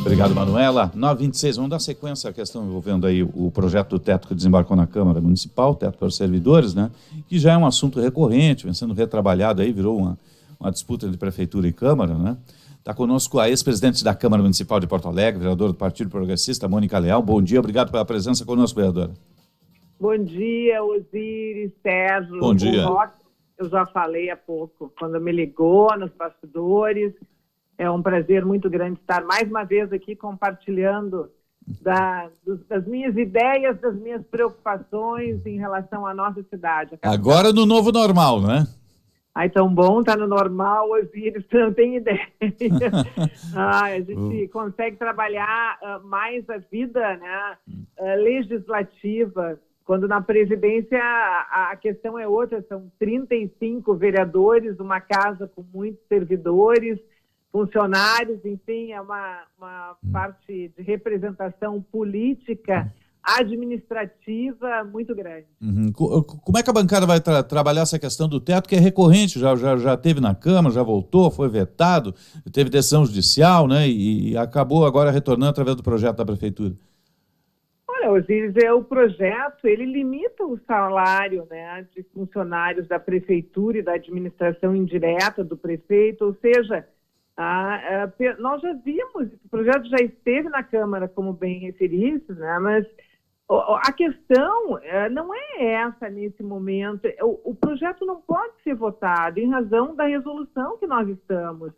Obrigado, Manuela. 9h26, vamos dar sequência à questão envolvendo aí o projeto do teto que desembarcou na Câmara Municipal, teto para os servidores, né? Que já é um assunto recorrente, vem sendo retrabalhado aí, virou uma disputa entre Prefeitura e Câmara, né? Está conosco a ex-presidente da Câmara Municipal de Porto Alegre, vereadora do Partido Progressista, Mônica Leal. Bom dia, obrigado pela presença conosco, vereadora. Bom dia, Osiris, Sérgio. Bom dia. Eu já falei há pouco, quando me ligou nos bastidores. É um prazer muito grande estar mais uma vez aqui compartilhando das minhas ideias, das minhas preocupações em relação à nossa cidade. Agora no novo normal, né? Ai, tão bom, tá no normal, Osiris, você não tem ideia. A gente consegue trabalhar mais a vida, né, legislativa, quando na presidência a questão é outra, são 35 vereadores, uma casa com muitos servidores, funcionários, enfim, é uma parte de representação política, administrativa muito grande. Uhum. Como é que a bancada vai trabalhar essa questão do teto, que é recorrente, já teve na Câmara, já voltou, foi vetado, teve decisão judicial, né, e acabou agora retornando através do projeto da Prefeitura? Olha, Osiris, o projeto, ele limita o salário, né, de funcionários da Prefeitura e da administração indireta do prefeito, ou seja, nós já vimos, o projeto já esteve na Câmara, como bem referiste, né, mas a questão não é essa nesse momento. O projeto não pode ser votado em razão da resolução que nós estamos.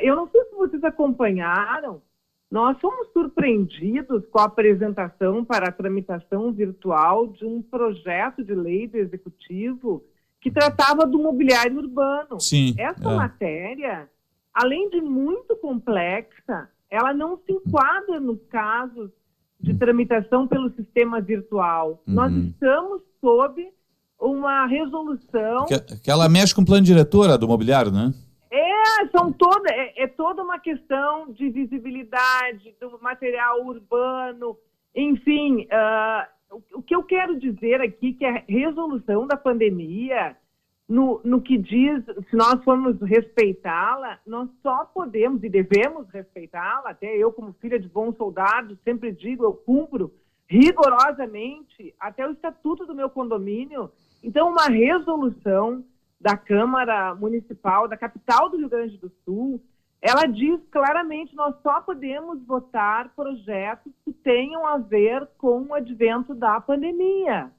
Eu não sei se vocês acompanharam, nós fomos surpreendidos com a apresentação para a tramitação virtual de um projeto de lei do Executivo que tratava do mobiliário urbano. Sim, essa matéria, além de muito complexa, ela não se enquadra nos casos de tramitação pelo sistema virtual. Nós estamos sob uma resolução... Que ela mexe com o plano diretor do mobiliário, né? É toda uma questão de visibilidade do material urbano, enfim. O que eu quero dizer aqui que a resolução da pandemia, no que diz, se nós formos respeitá-la, nós só podemos e devemos respeitá-la, até eu como filha de bom soldado sempre digo, eu cumpro rigorosamente até o estatuto do meu condomínio. Então, uma resolução da Câmara Municipal, da capital do Rio Grande do Sul, ela diz claramente, nós só podemos votar projetos que tenham a ver com o advento da pandemia.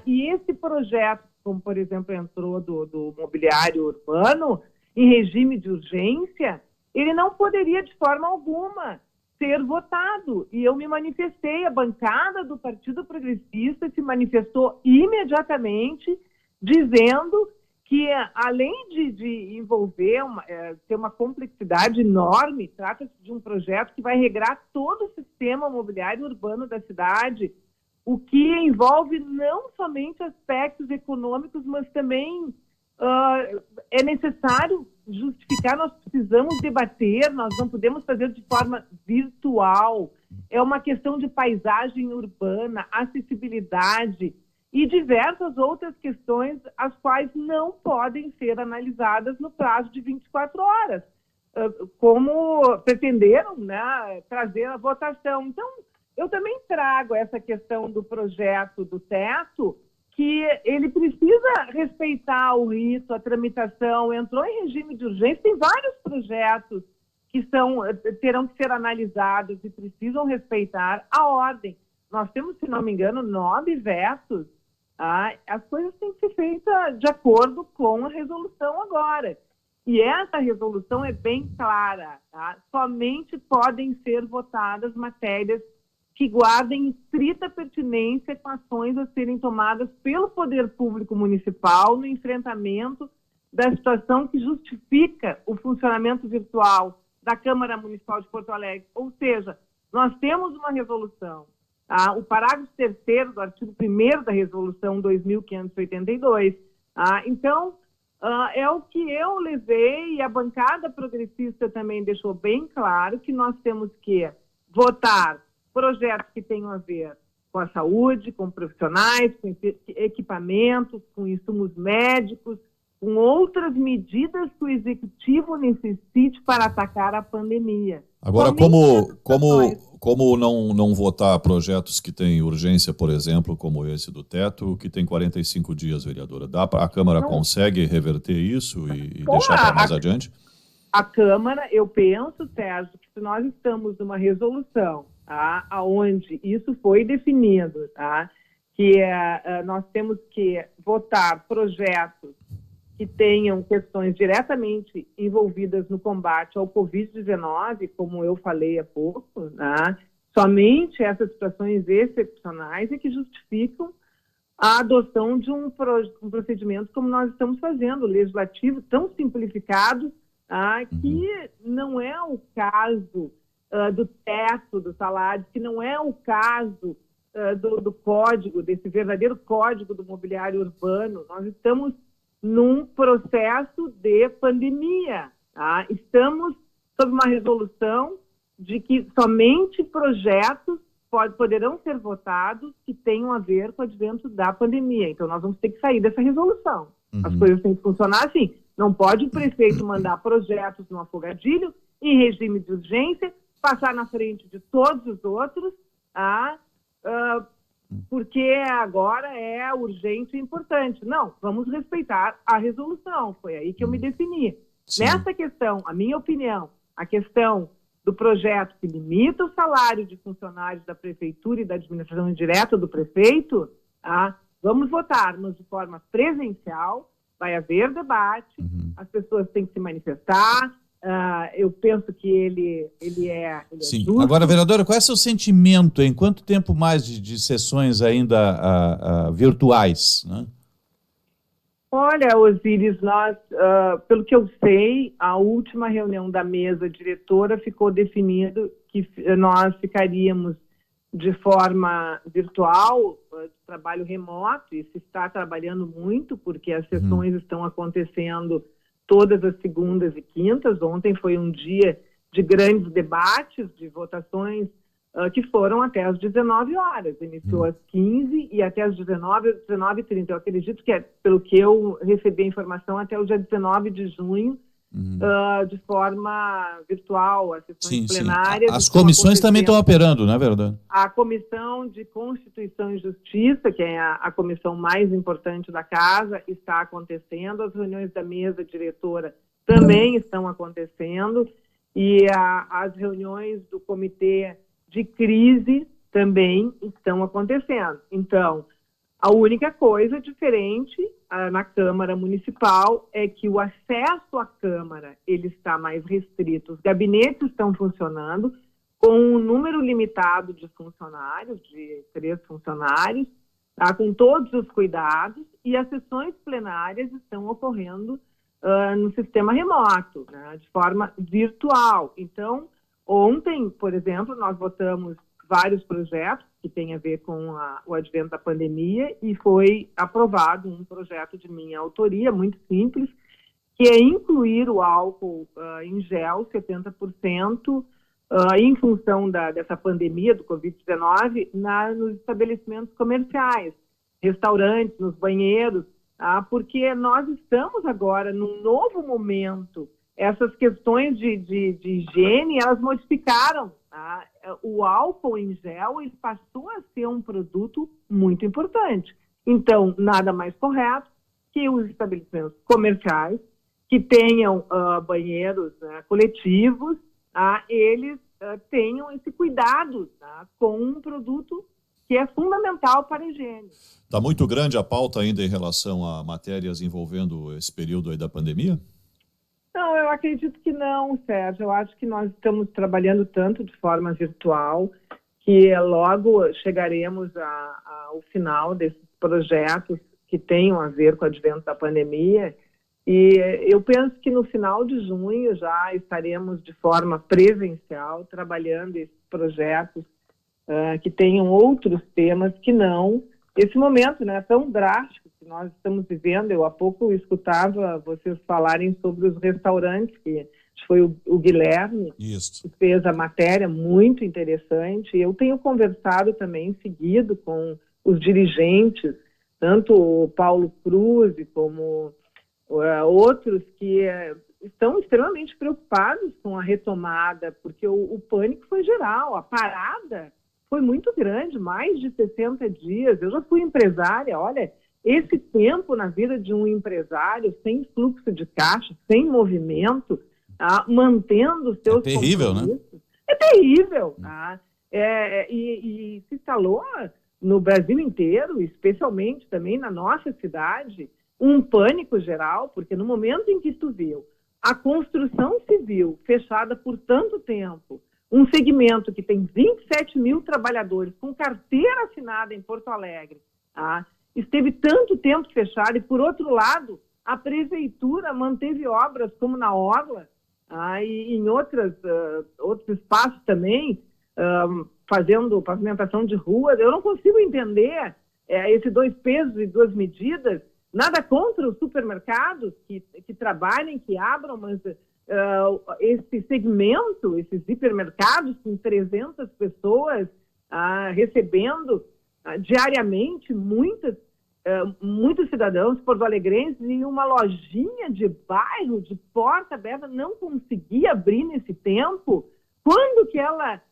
E esse projeto, como por exemplo entrou do mobiliário urbano, em regime de urgência, ele não poderia de forma alguma ser votado. E eu me manifestei, a bancada do Partido Progressista se manifestou imediatamente, dizendo que, além de envolver, ter uma complexidade enorme, trata-se de um projeto que vai regrar todo o sistema mobiliário urbano da cidade, o que envolve não somente aspectos econômicos, mas também é necessário justificar, nós precisamos debater, nós não podemos fazer de forma virtual. É uma questão de paisagem urbana, acessibilidade e diversas outras questões as quais não podem ser analisadas no prazo de 24 horas, como pretenderam, né, trazer a votação. Então, eu também trago essa questão do projeto do teto, que ele precisa respeitar o rito, a tramitação, entrou em regime de urgência, tem vários projetos que terão que ser analisados e precisam respeitar a ordem. Nós temos, se não me engano, 9 vetos. As coisas têm que ser feitas de acordo com a resolução agora. E essa resolução é bem clara, tá? Somente podem ser votadas matérias que guardem estrita pertinência com ações a serem tomadas pelo Poder Público Municipal no enfrentamento da situação que justifica o funcionamento virtual da Câmara Municipal de Porto Alegre. Ou seja, nós temos uma resolução, o parágrafo 3º do artigo 1º da resolução 2582. Então, é o que eu levei, e a bancada progressista também deixou bem claro, que nós temos que votar projetos que tenham a ver com a saúde, com profissionais, com equipamentos, com insumos médicos, com outras medidas que o Executivo necessite para atacar a pandemia. Agora, como não votar projetos que têm urgência, por exemplo, como esse do teto, que tem 45 dias, vereadora? A Câmara consegue reverter isso e deixar para mais adiante? A Câmara, eu penso, Sérgio, que se nós estamos numa resolução, tá, onde isso foi definido, tá, que nós temos que votar projetos que tenham questões diretamente envolvidas no combate ao Covid-19, como eu falei há pouco, né? Somente essas situações excepcionais é que justificam a adoção de um procedimento como nós estamos fazendo, legislativo, tão simplificado, que não é o caso do teto do salário, que não é o caso do código, desse verdadeiro código do mobiliário urbano. Nós estamos num processo de pandemia. Tá? Estamos sob uma resolução de que somente projetos poderão ser votados que tenham a ver com o advento da pandemia. Então, nós vamos ter que sair dessa resolução. As coisas têm que funcionar assim. Não pode o prefeito mandar projetos no afogadilho, em regime de urgência, passar na frente de todos os outros, porque agora é urgente e importante. Não, vamos respeitar a resolução. Foi aí que eu me defini. Sim. Nessa questão, a minha opinião, a questão do projeto que limita o salário de funcionários da prefeitura e da administração indireta do prefeito, vamos votar, mas de forma presencial, vai haver debate, as pessoas têm que se manifestar. Eu penso que ele é Sim. Justo. Agora, vereadora, qual é o seu sentimento em quanto tempo mais de sessões ainda virtuais, né? Olha, Osíris, nós, pelo que eu sei, a última reunião da mesa diretora ficou definido que nós ficaríamos de forma virtual, trabalho remoto, e se está trabalhando muito, porque as sessões estão acontecendo todas as segundas e quintas. Ontem foi um dia de grandes debates, de votações que foram até às 19 horas. Iniciou às 15 e até às 19h30. Eu acredito que, pelo que eu recebi a informação, até o dia 19 de junho, de forma virtual, as sessões plenárias. As comissões também estão operando, não é verdade? A Comissão de Constituição e Justiça, que é a comissão mais importante da Casa, está acontecendo. As reuniões da mesa diretora também estão acontecendo. E as reuniões do Comitê de Crise também estão acontecendo. Então, a única coisa diferente na Câmara Municipal é que o acesso à Câmara ele está mais restrito. Os gabinetes estão funcionando com um número limitado de funcionários, de 3 funcionários, com todos os cuidados, e as sessões plenárias estão ocorrendo no sistema remoto, né, de forma virtual. Então, ontem, por exemplo, nós votamos vários projetos que têm a ver com o advento da pandemia e foi aprovado um projeto de minha autoria, muito simples, que é incluir o álcool em gel, 70%, em função dessa pandemia do Covid-19, nos estabelecimentos comerciais, restaurantes, nos banheiros, porque nós estamos agora num novo momento. Essas questões de higiene, elas modificaram. O álcool em gel ele passou a ser um produto muito importante. Então, nada mais correto que os estabelecimentos comerciais que tenham banheiros coletivos, eles tenham esse cuidado com um produto que é fundamental para a higiene. Está muito grande a pauta ainda em relação a matérias envolvendo esse período aí da pandemia? Não, eu acredito que não, Sérgio. Eu acho que nós estamos trabalhando tanto de forma virtual que logo chegaremos ao final desses projetos que tenham a ver com o advento da pandemia. E eu penso que no final de junho já estaremos de forma presencial trabalhando esses projetos que tenham outros temas que não esse momento, né, tão drástico que nós estamos vivendo. Eu há pouco escutava vocês falarem sobre os restaurantes, que foi o Guilherme que fez a matéria, muito interessante. Eu tenho conversado também seguido com os dirigentes, tanto o Paulo Cruz como outros que estão extremamente preocupados com a retomada, porque o pânico foi geral, a parada foi muito grande, mais de 60 dias. Eu já fui empresária, olha, esse tempo na vida de um empresário, sem fluxo de caixa, sem movimento, mantendo os seus terrível, né? É terrível. E se instalou no Brasil inteiro, especialmente também na nossa cidade, um pânico geral, porque no momento em que tu viu a construção civil fechada por tanto tempo, um segmento que tem 27 mil trabalhadores com carteira assinada em Porto Alegre, esteve tanto tempo fechado e, por outro lado, a prefeitura manteve obras como na Orla e em outros espaços também, fazendo pavimentação de ruas. Eu não consigo entender esse 2 pesos e 2 medidas. Nada contra os supermercados que trabalhem, que abram, mas esse segmento, esses hipermercados com 300 pessoas recebendo diariamente muitos cidadãos porto-alegrenses, e uma lojinha de bairro, de porta aberta, não conseguia abrir nesse tempo. Quando que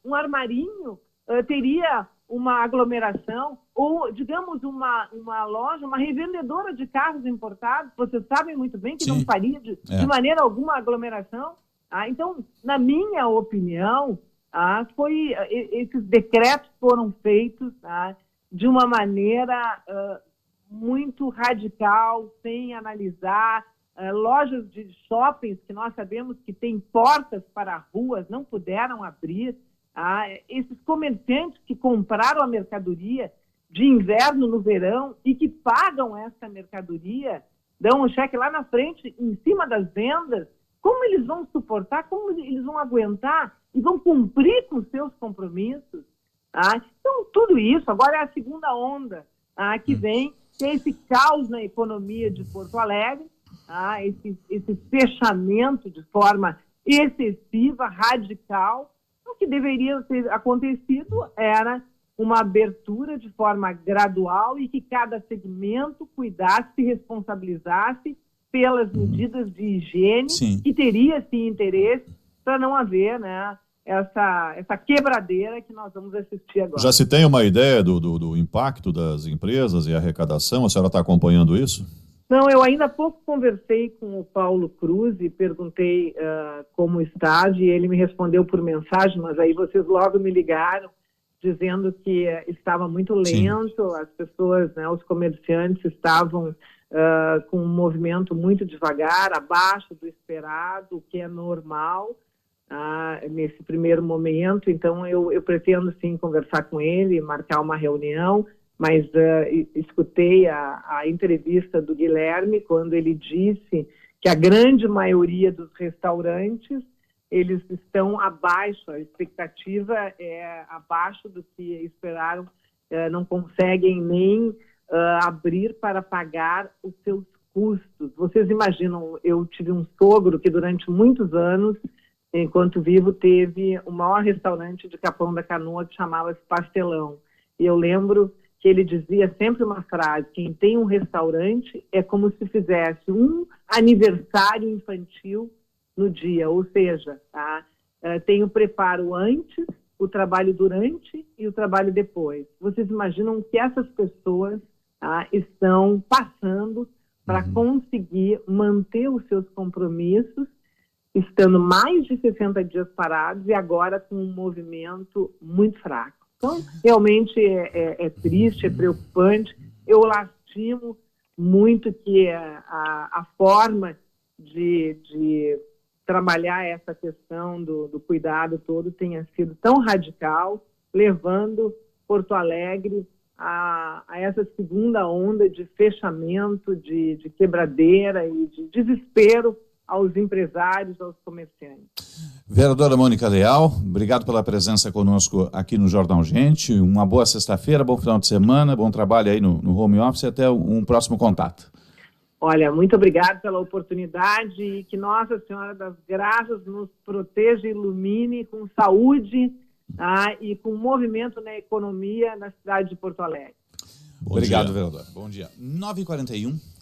um armarinho teria uma aglomeração, ou, digamos, uma loja, uma revendedora de carros importados? Vocês sabem muito bem que Sim. não faria de maneira alguma aglomeração. Então, na minha opinião, esses decretos foram feitos de uma maneira muito radical, sem analisar. Lojas de shoppings que nós sabemos que têm portas para ruas não puderam abrir. Esses comerciantes que compraram a mercadoria de inverno no verão e que pagam essa mercadoria, dão um cheque lá na frente, em cima das vendas, como eles vão suportar, como eles vão aguentar e vão cumprir com seus compromissos? Então, tudo isso, agora é a segunda onda que vem, que é esse caos na economia de Porto Alegre, esse fechamento de forma excessiva, radical. O que deveria ter acontecido era uma abertura de forma gradual e que cada segmento cuidasse e responsabilizasse pelas medidas de higiene, Sim. que teria, sim, interesse para não haver essa quebradeira que nós vamos assistir agora. Já se tem uma ideia do impacto das empresas e arrecadação? A senhora está acompanhando isso? Não, eu ainda há pouco conversei com o Paulo Cruz e perguntei como está, e ele me respondeu por mensagem, mas aí vocês logo me ligaram dizendo que estava muito lento, Sim. as pessoas, os comerciantes estavam com um movimento muito devagar, abaixo do esperado, o que é normal nesse primeiro momento. Então eu pretendo sim conversar com ele, marcar uma reunião, mas escutei a entrevista do Guilherme quando ele disse que a grande maioria dos restaurantes, eles estão abaixo, a expectativa é abaixo do que esperaram, não conseguem nem abrir para pagar os seus custos. Vocês imaginam, eu tive um sogro que durante muitos anos, enquanto vivo, teve o maior restaurante de Capão da Canoa, que chamava-se Pastelão. E eu lembro que ele dizia sempre uma frase: quem tem um restaurante é como se fizesse um aniversário infantil no dia, ou seja, tem o preparo antes, o trabalho durante e o trabalho depois. Vocês imaginam que essas pessoas estão passando para conseguir manter os seus compromissos, estando mais de 60 dias parados e agora com um movimento muito fraco. Então, realmente é triste, é preocupante. Eu lastimo muito que a forma de trabalhar essa questão do cuidado todo tenha sido tão radical, levando Porto Alegre a essa segunda onda de fechamento, de quebradeira e de desespero aos empresários, aos comerciantes. Vereadora Mônica Leal, obrigado pela presença conosco aqui no Jornal Gente. Uma boa sexta-feira, bom final de semana, bom trabalho aí no home office e até um próximo contato. Olha, muito obrigado pela oportunidade e que Nossa Senhora das Graças nos proteja e ilumine com saúde e com movimento na economia na cidade de Porto Alegre. Obrigado, vereador. Bom dia. 9h41.